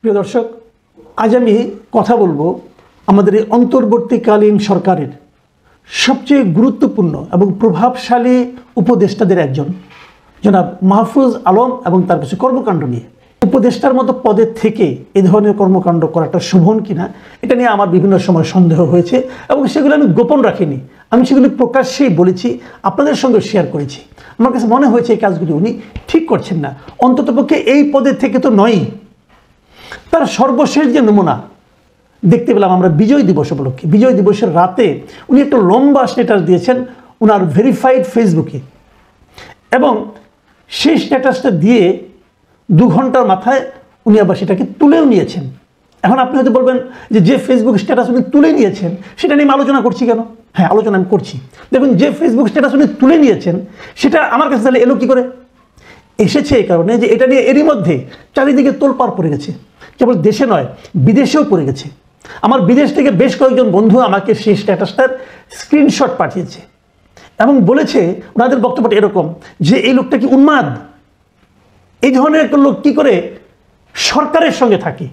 প্রিয় দর্শক, আজ আমি কথা বলবো আমাদের এই অন্তর্বর্তীকালীন সরকারের সবচেয়ে গুরুত্বপূর্ণ এবং প্রভাবশালী উপদেষ্টাদের একজন জনাব মাহফুজ আলম এবং তার কিছু কর্মকাণ্ড নিয়ে। উপদেষ্টার মতো পদের থেকে এই ধরনের কর্মকাণ্ড করাটা শোভন কিনা এটা নিয়ে আমার বিভিন্ন সময় সন্দেহ হয়েছে এবং সেগুলো আমি গোপন রাখিনি। আমি সেগুলি প্রকাশ্যেই বলেছি, আপনাদের সঙ্গে শেয়ার করেছি। আমার কাছে মনে হয়েছে এই কাজগুলি উনি ঠিক করছেন না, অন্ততপক্ষে এই পদের থেকে তো নয়ই। তার সর্বশেষ যে নমুনা দেখতে পেলাম আমরা বিজয় দিবস উপলক্ষে, বিজয় দিবসের রাতে উনি একটা লম্বা স্ট্যাটাস দিয়েছেন ওনার ভেরিফাইড ফেসবুকে, এবং সেই স্ট্যাটাসটা দিয়ে 2 ঘন্টার মাথায় উনি আবার সেটাকে তুলেও নিয়েছেন। এখন আপনি হয়তো বলবেন যে ফেসবুক স্ট্যাটাস উনি তুলে নিয়েছেন সেটা নিয়ে আলোচনা করছি কেন? হ্যাঁ, আলোচনা আমি করছি। দেখুন, যে ফেসবুক স্ট্যাটাস উনি তুলে নিয়েছেন সেটা আমার কাছে তাহলে এলো কী করে? এসেছে এই কারণে যে এটা নিয়ে এরই মধ্যে চারিদিকে তোলপাড় পড়ে গেছে, কেবল দেশে নয় বিদেশেও পড়ে গেছে। আমার বিদেশ থেকে বেশ কয়েকজন বন্ধু আমাকে সেই স্ট্যাটাসটার স্ক্রিনশট পাঠিয়েছে এবং বলেছে ওনাদের বক্তব্যটা এরকম যে এই লোকটা কি উন্মাদ, এই ধরনের একটা লোক কী করে সরকারের সঙ্গে থাকে,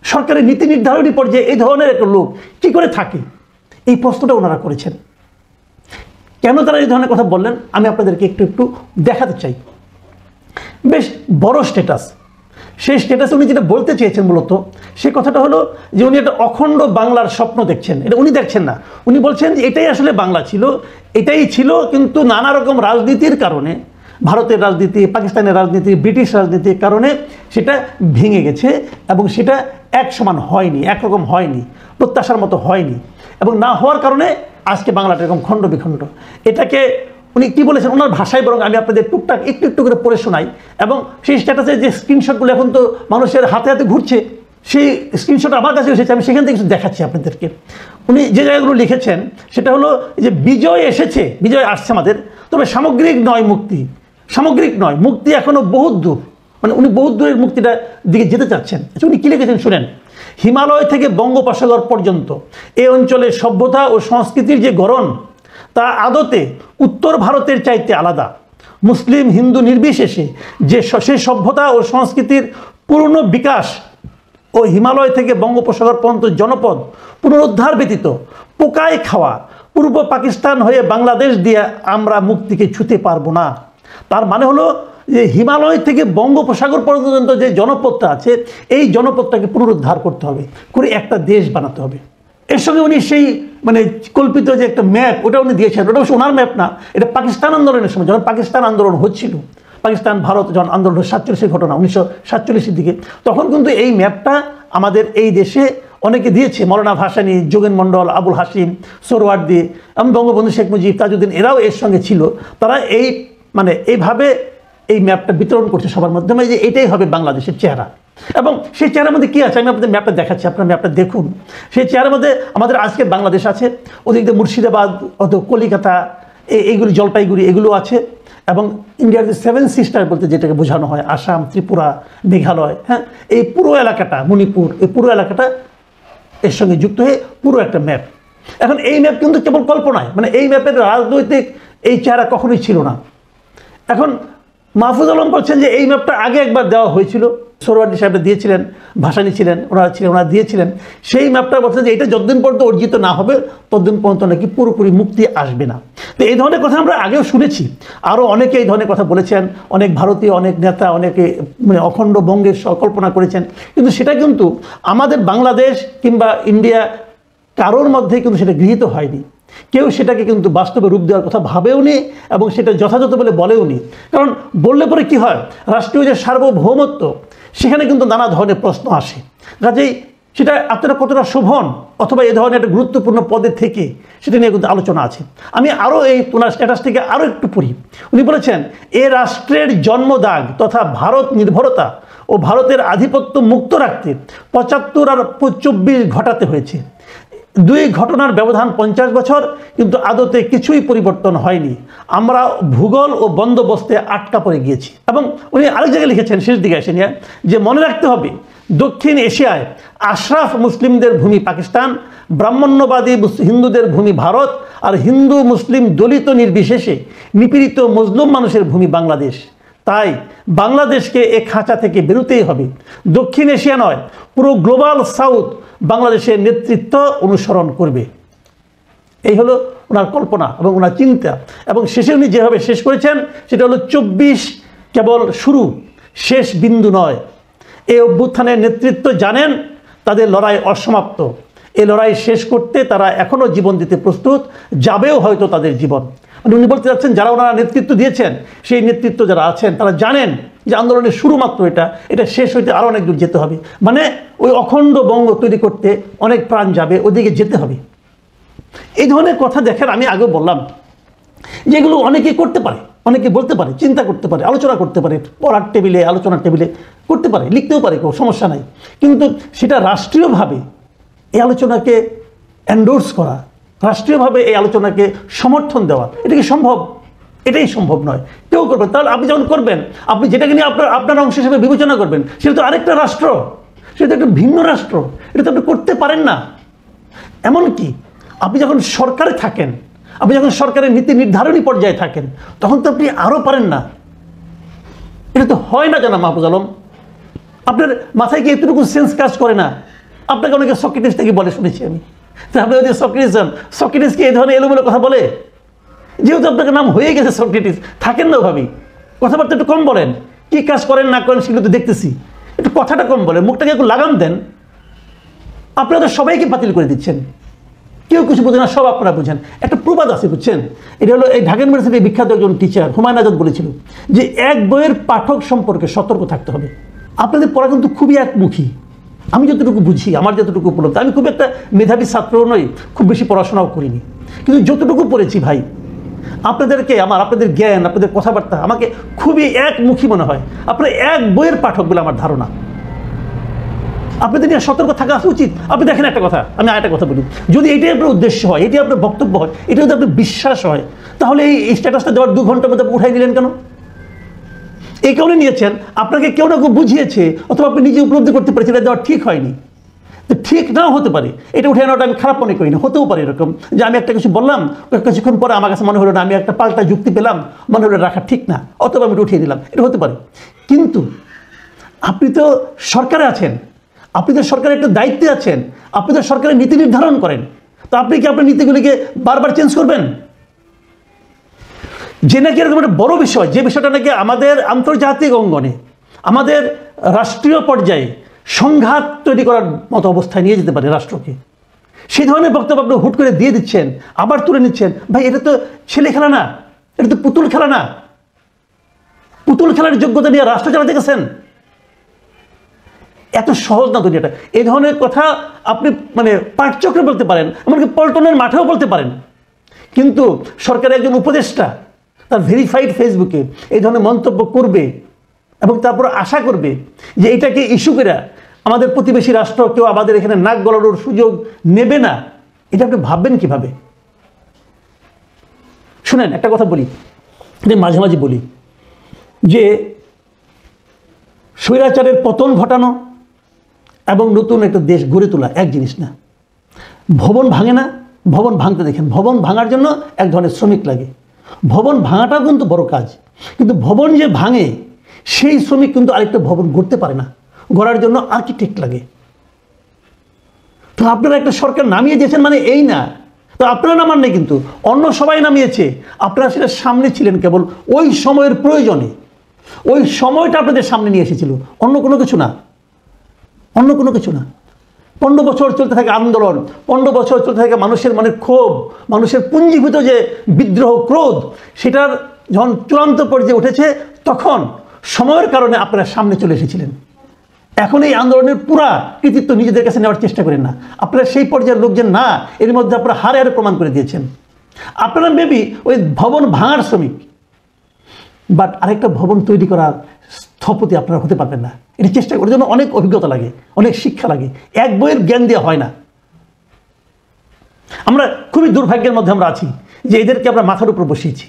সরকারের নীতি নির্ধারণী পর্যায়ে এই ধরনের একটা লোক কী করে থাকে, এই প্রশ্নটা ওনারা করেছেন। কেন তারা এই ধরনের কথা বললেন আমি আপনাদেরকে একটু দেখাতে চাই। বেশ বড় স্ট্যাটাস, সেই স্ট্যাটাসে উনি যেটা বলতে চেয়েছেন মূলত সে কথাটা হলো যে উনি একটা অখণ্ড বাংলার স্বপ্ন দেখছেন। এটা উনি দেখছেন না, উনি বলছেন যে এটাই আসলে বাংলা ছিল, এটাই ছিল, কিন্তু নানা রকম রাজনীতির কারণে, ভারতের রাজনীতি, পাকিস্তানের রাজনীতি, ব্রিটিশ রাজনীতির কারণে সেটা ভেঙে গেছে এবং সেটা এক সমান হয়নি, একরকম হয়নি, প্রত্যাশার মতো হয়নি, এবং না হওয়ার কারণে আজকে বাংলাটা এরকম খণ্ড বিখণ্ড। এটাকে উনি কী বলেছেন ওনার ভাষায় বরং আমি আপনাদের টুকটাক একটু করে পড়ে শোনাই। এবং সেই স্ট্যাটাসের যে স্ক্রিনশটগুলো এখন তো মানুষের হাতে হাতে ঘুরছে, সেই স্ক্রিনশট আমার কাছে এসেছে, আমি সেখান থেকে কিছু দেখাচ্ছি আপনাদেরকে। উনি যে জায়গাগুলো লিখেছেন সেটা হলো যে বিজয় এসেছে, বিজয় আসছে আমাদের, তবে সামগ্রিক নয় মুক্তি, সামগ্রিক নয়, মুক্তি এখনও বহুত দূর, মানে উনি বহুত দূরের মুক্তিটা দিকে যেতে চাচ্ছেন। আচ্ছা, উনি কী লিখেছেন শুনেন। হিমালয় থেকে বঙ্গোপসাগর পর্যন্ত এই অঞ্চলের সভ্যতা ও সংস্কৃতির যে গড়ন তা আদতে উত্তর ভারতের চাইতে আলাদা। মুসলিম হিন্দু নির্বিশেষে যে সেই সভ্যতা ও সংস্কৃতির পূর্ণ বিকাশ ও হিমালয় থেকে বঙ্গোপসাগর পর্যন্ত জনপদ পুনরুদ্ধার ব্যতীত পোকায় খাওয়া পূর্ব পাকিস্তান হয়ে বাংলাদেশ দিয়ে আমরা মুক্তিকে ছুঁতে পারবো না। তার মানে হলো যে হিমালয় থেকে বঙ্গোপসাগর পর্যন্ত যে জনপদটা আছে এই জনপদটাকে পুনরুদ্ধার করতে হবে, করে একটা দেশ বানাতে হবে। এর সঙ্গে উনি সেই মানে কল্পিত যে একটা ম্যাপ ওটা উনি দিয়েছেন, ওটা অবশ্য ওনার ম্যাপ না, এটা পাকিস্তান আন্দোলনের সময় যখন পাকিস্তান আন্দোলন হচ্ছিল, পাকিস্তান ভারত যখন আন্দোলন 47-এর ঘটনা 1947-এর দিকে, তখন কিন্তু এই ম্যাপটা আমাদের এই দেশে অনেকে দিয়েছে। মৌলানা ভাসানী, যোগেন মণ্ডল, আবুল হাসিম, সোহরাওয়ার্দী এবং বঙ্গবন্ধু শেখ মুজিব, তাজউদ্দিন এরাও এর সঙ্গে ছিল। তারা এই মানে এইভাবে এই ম্যাপটা বিতরণ করছে সবার মাধ্যমে যে এটাই হবে বাংলাদেশের চেহারা। এবং সেই চেহারার মধ্যে কী আছে আমি আপনাদের ম্যাপটা দেখাচ্ছি, আপনার ম্যাপটা দেখুন। সেই চেহারার মধ্যে আমাদের আজকের বাংলাদেশ আছে, ওদিক দিয়ে মুর্শিদাবাদ, অত কলিকাতা, এইগুলি জলপাইগুড়ি এগুলো আছে, এবং ইন্ডিয়ার যে 7 সিস্টার বলতে যেটাকে বোঝানো হয়, আসাম, ত্রিপুরা, মেঘালয়, হ্যাঁ, এই পুরো এলাকাটা, মণিপুর, এই পুরো এলাকাটা এর সঙ্গে যুক্ত হয়ে পুরো একটা ম্যাপ। এখন এই ম্যাপ কিন্তু কেবল কল্পনায়, মানে এই ম্যাপের রাজনৈতিক এই চেহারা কখনোই ছিল না। এখন মাহফুজ আলম বলছেন যে এই ম্যাপটা আগে একবার দেওয়া হয়েছিল, সোহরাওয়ার্দী সাহেবরা দিয়েছিলেন, ভাসানী ছিলেন, ওনারা দিয়েছিলেন। সেই ম্যাপটা বলছেন যে এটা যতদিন পর্যন্ত অর্জিত না হবে ততদিন পর্যন্ত নাকি পুরোপুরি মুক্তি আসবে না। তো এই ধরনের কথা আমরা আগেও শুনেছি, আরও অনেকে এই ধরনের কথা বলেছেন, অনেক ভারতীয় অনেক নেতা, অনেকে মানে অখণ্ড বঙ্গের কল্পনা করেছেন, কিন্তু সেটা কিন্তু আমাদের বাংলাদেশ কিংবা ইন্ডিয়া কারোর মধ্যে কিন্তু সেটা গৃহীত হয়নি। কেউ সেটাকে কিন্তু বাস্তবে রূপ দেওয়ার কথা ভাবেও নি এবং সেটা যথাযথ বলে বলেও নি। কারণ বললে পরে কী হয়, রাষ্ট্রীয় যে সার্বভৌমত্ব সেখানে কিন্তু নানা ধরনের প্রশ্ন আসে। কাজেই সেটা আপনারা কতটা শোভন অথবা এই ধরনের একটা গুরুত্বপূর্ণ পদে থেকে সেটা নিয়ে কিন্তু আলোচনা আছে। আমি আরও এই ওনার স্ট্যাটাস থেকে আরও একটু পড়ি। উনি বলেছেন এ রাষ্ট্রের জন্মদাগ তথা ভারত নির্ভরতা ও ভারতের আধিপত্য মুক্ত রাখতে 75 আর 24 ঘটাতে হয়েছে। 2 ঘটনার ব্যবধান 50 বছর, কিন্তু আদতে কিছুই পরিবর্তন হয়নি। আমরা ভূগোল ও বন্দোবস্তে আটকা পড়ে গিয়েছি। এবং উনি আরেক জায়গায় লিখেছেন শেষ দিকে এসে নিয়ে যে মনে রাখতে হবে দক্ষিণ এশিয়ায় আশরাফ মুসলিমদের ভূমি পাকিস্তান, ব্রাহ্মণ্যবাদী হিন্দুদের ভূমি ভারত, আর হিন্দু মুসলিম দলিত নির্বিশেষে নিপীড়িত মজলুম মানুষের ভূমি বাংলাদেশ। তাই বাংলাদেশকে এ খাঁচা থেকে বেরোতেই হবে। দক্ষিণ এশিয়া নয়, পুরো গ্লোবাল সাউথ বাংলাদেশের নেতৃত্ব অনুসরণ করবে। এই হলো ওনার কল্পনা এবং ওনার চিন্তা। এবং শেষে উনি যেভাবে শেষ করেছেন সেটা হলো 24 কেবল শুরু, শেষ বিন্দু নয়। এই অভ্যুত্থানের নেতৃত্ব জানেন তাদের লড়াই অসমাপ্ত। এই লড়াই শেষ করতে তারা এখনও জীবন দিতে প্রস্তুত, যাবেও হয়তো তাদের জীবন। মানে উনি বলতে চাচ্ছেন যারা ওনারা নেতৃত্ব দিয়েছেন, সেই নেতৃত্ব যারা আছেন তারা জানেন যে আন্দোলনের শুরু মাত্র এটা শেষ হইতে আরও অনেক দূর যেতে হবে। মানে ওই অখণ্ড বঙ্গ তৈরি করতে অনেক প্রাণ যাবে, ওদিকে যেতে হবে। এই ধরনের কথা দেখেন, আমি আগেও বললাম যে এগুলো অনেকেই করতে পারে, অনেকে বলতে পারে, চিন্তা করতে পারে, আলোচনা করতে পারে, পড়ার টেবিলে, আলোচনার টেবিলে করতে পারে, লিখতেও পারে, কোনো সমস্যা নাই। কিন্তু সেটা রাষ্ট্রীয়ভাবে এই আলোচনাকে এন্ডোর্স করা, রাষ্ট্রীয়ভাবে এই আলোচনাকে সমর্থন দেওয়া, এটা কি সম্ভব? এটাই সম্ভব নয়। কেউ করবেন, তাহলে আপনি যখন করবেন, আপনি যেটাকে নিয়ে আপনার অংশ হিসেবে বিবেচনা করবেন, সেটা তো আরেকটা রাষ্ট্র, সেটা তো একটা ভিন্ন রাষ্ট্র, এটা তো আপনি করতে পারেন না। এমনকি আপনি যখন সরকারে থাকেন, আপনি যখন সরকারের নীতি নির্ধারণী পর্যায়ে থাকেন, তখন তো আপনি আরও পারেন না। এটা তো হয় না জানা মাহফুজ আলম, আপনার মাথায় কি এতটুকু সেন্স কাজ করে না? আপনাকে অনেকে সক্রেটিস থেকে বলে শুনেছি আমি। আপনি যদি সক্রেটিস কি এই ধরনের এলোমেলো কথা বলে? যেহেতু আপনাকে নাম হয়ে গেছে সক্রেটিস, থাকেন না ওভাবেই, কথাবার্তা একটু কম বলেন। কি কাজ করেন না করেন সেগুলো তো দেখতেছি, একটু কথাটা কম বলেন, মুখটাকে একটু লাগাম দেন। আপনারা তো সবাইকে বাতিল করে দিচ্ছেন, কেউ কিছু বোঝে না, সব আপনারা বোঝেন। একটা প্রবাদ আছে বুঝছেন, এটা হলো এই ঢাকা ইউনিভার্সিটির বিখ্যাত একজন টিচার হুমায়ুন আজাদ বলেছিল যে এক বইয়ের পাঠক সম্পর্কে সতর্ক থাকতে হবে। আপনাদের পড়া কিন্তু খুবই একমুখী। আমি যতটুকু বুঝি, আমার যতটুকু উপলব্ধ, আমি খুব একটা মেধাবী ছাত্রও নই, খুব বেশি পড়াশোনাও করিনি, কিন্তু যতটুকু পড়েছি ভাই, আপনাদেরকে আপনাদের জ্ঞান, আপনাদের কথাবার্তা আমাকে খুবই একমুখী মনে হয়। আপনার এক বইয়ের পাঠক বলে আমার ধারণা। আপনাদের নিয়ে সতর্ক থাকা উচিত। আপনি দেখেন একটা কথা, আমি আরেকটা কথা বলি, যদি এটাই আপনার উদ্দেশ্য হয়, এটাই আপনার বক্তব্য হয়, এটা যদি আপনার বিশ্বাস হয়, তাহলে এই স্ট্যাটাসটা দেওয়ার 2 ঘন্টার মধ্যে উঠাই দিলেন কেন? এই কারণে নিয়েছেন, আপনাকে কেউ না কেউ বুঝিয়েছে, অথবা আপনি নিজে উপলব্ধি করতে পেরেছেন এটা দেওয়া ঠিক হয়নি। তো ঠিক নাও হতে পারে, এটা উঠে আনাটা আমি খারাপ মনে করি না। হতেও পারে এরকম যে আমি একটা কিছু বললাম, কিছুক্ষণ পরে আমার কাছে মনে হলো না, আমি একটা পাল্টা যুক্তি পেলাম, মনে হলো রাখা ঠিক না, অথবা আমি উঠিয়ে দিলাম, এটা হতে পারে। কিন্তু আপনি তো সরকারে আছেন, আপনি তো সরকারের একটা দায়িত্বে আছেন, আপনি তো সরকারের নীতি নির্ধারণ করেন, তো আপনি কি আপনার নীতিগুলিকে বারবার চেঞ্জ করবেন? যে নাকি এরকম একটা বড় বিষয়, যে বিষয়টা নাকি আমাদের আন্তর্জাতিক অঙ্গনে, আমাদের রাষ্ট্রীয় পর্যায়ে সংঘাত তৈরি করার মতো অবস্থায় নিয়ে যেতে পারে রাষ্ট্রকে, সেই ধরনের বক্তব্য আপনি হুট করে দিয়ে দিচ্ছেন, আবার তুলে নিচ্ছেন। ভাই, এটা তো ছেলে খেলা না, এটা তো পুতুল খেলা না। পুতুল খেলার যোগ্যতা নিয়ে রাষ্ট্র চালাতে গেছেন, এত সহজ না দুনিয়াটা। এই ধরনের কথা আপনি পাঠচক্রে বলতে পারেন, এমনকি পল্টনের মাঠেও বলতে পারেন, কিন্তু সরকারের একজন উপদেষ্টা তার ভেরিফাইড ফেসবুকে এই ধরনের মন্তব্য করবে এবং তারপর আশা করবে যে এটাকে ইস্যু করে আমাদের প্রতিবেশী রাষ্ট্র কেউ আমাদের এখানে নাক গলানোর সুযোগ নেবে না, এটা আপনি ভাববেন কিভাবে? শুনেন, একটা কথা বলি, মাঝে মাঝে বলি যে স্বৈরাচারের পতন ঘটানো এবং নতুন একটা দেশ গড়ে তোলা এক জিনিস না। ভবন ভাঙে না, ভবন ভাঙতে দেখেন, ভবন ভাঙার জন্য এক ধরনের শ্রমিক লাগে। ভবন ভাঙাটাও কিন্তু বড় কাজ, কিন্তু ভবন যে ভাঙে সেই শ্রমিক কিন্তু আরেকটা ভবন গড়তে পারে না, গড়ার জন্য আর্কিটেক্ট লাগে। তো আপনারা একটা সরকার নামিয়ে দিয়েছেন মানে এই না, তো আপনারা নামান নেই, কিন্তু অন্য সবাই নামিয়েছে, আপনারা সেটা সামনে ছিলেন কেবল ওই সময়ের প্রয়োজনে। ওই সময়টা আপনাদের সামনে নিয়ে এসেছিল, অন্য কোনো কিছু না, অন্য কোনো কিছু না। 15 বছর চলতে থাকে আন্দোলন, 15 বছর চলতে থাকে মানুষের ক্ষোভ, মানুষের পুঞ্জীভূত যে বিদ্রোহ, ক্রোধ, সেটার যখন চূড়ান্ত পর্যায়ে উঠেছে, তখন সময়ের কারণে আপনারা সামনে চলে এসেছিলেন। এখন এই আন্দোলনের পুরা কৃতিত্ব নিজেদের কাছে নেওয়ার চেষ্টা করেন না। আপনারা সেই পর্যায়ের লোকজন না, এর মধ্যে আপনারা হারে হারে প্রমাণ করে দিয়েছেন। আপনারা মেবি ওই ভবন ভাঙার শ্রমিক, বাট আরেকটা ভবন তৈরি করার স্থপতি আপনারা হতে পারবেন না। এটি চেষ্টা করার জন্য অনেক অভিজ্ঞতা লাগে, অনেক শিক্ষা লাগে, এক বইয়ের জ্ঞান দিয়ে হয় না। আমরা খুবই দুর্ভাগ্যের মধ্যে আমরা আছি যে এদেরকে আমরা মাথার উপর বসিয়েছি,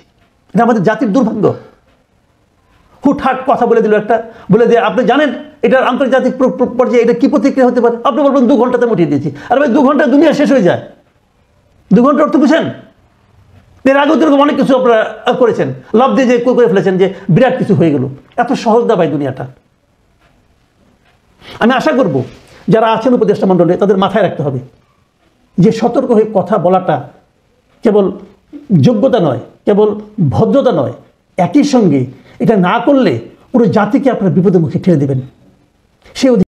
এটা আমাদের জাতির দুর্ভাগ্য। হুটহাট কথা বলে দিল একটা, বলে দিয়ে আপনি জানেন এটার আন্তর্জাতিক পর্যায়ে এটা কী প্রতিক্রিয়া হতে পারে, আপনি বলবেন 2 ঘন্টাতে উঠিয়ে দিয়েছি। আর ভাই 2 ঘন্টা দুনিয়া শেষ হয়ে যায়। 2 ঘন্টা অর্থ বুঝেন? এর আগেও এরকম অনেক কিছু আপনারা করেছেন, লাভ দিয়ে যে করে ফেলেছেন যে বিরাট কিছু হয়ে গেল। এত সহজ না ভাই দুনিয়াটা। আমি আশা করব যারা আছেন উপদেষ্টা মণ্ডলে তাদের মাথায় রাখতে হবে যে সতর্ক হয়ে কথা বলাটা কেবল যোগ্যতা নয়, কেবল ভদ্রতা নয়, একই সঙ্গে এটা না করলে পুরো জাতিকে আপনারা বিপদের মুখে ঠেলে দেবেন। সে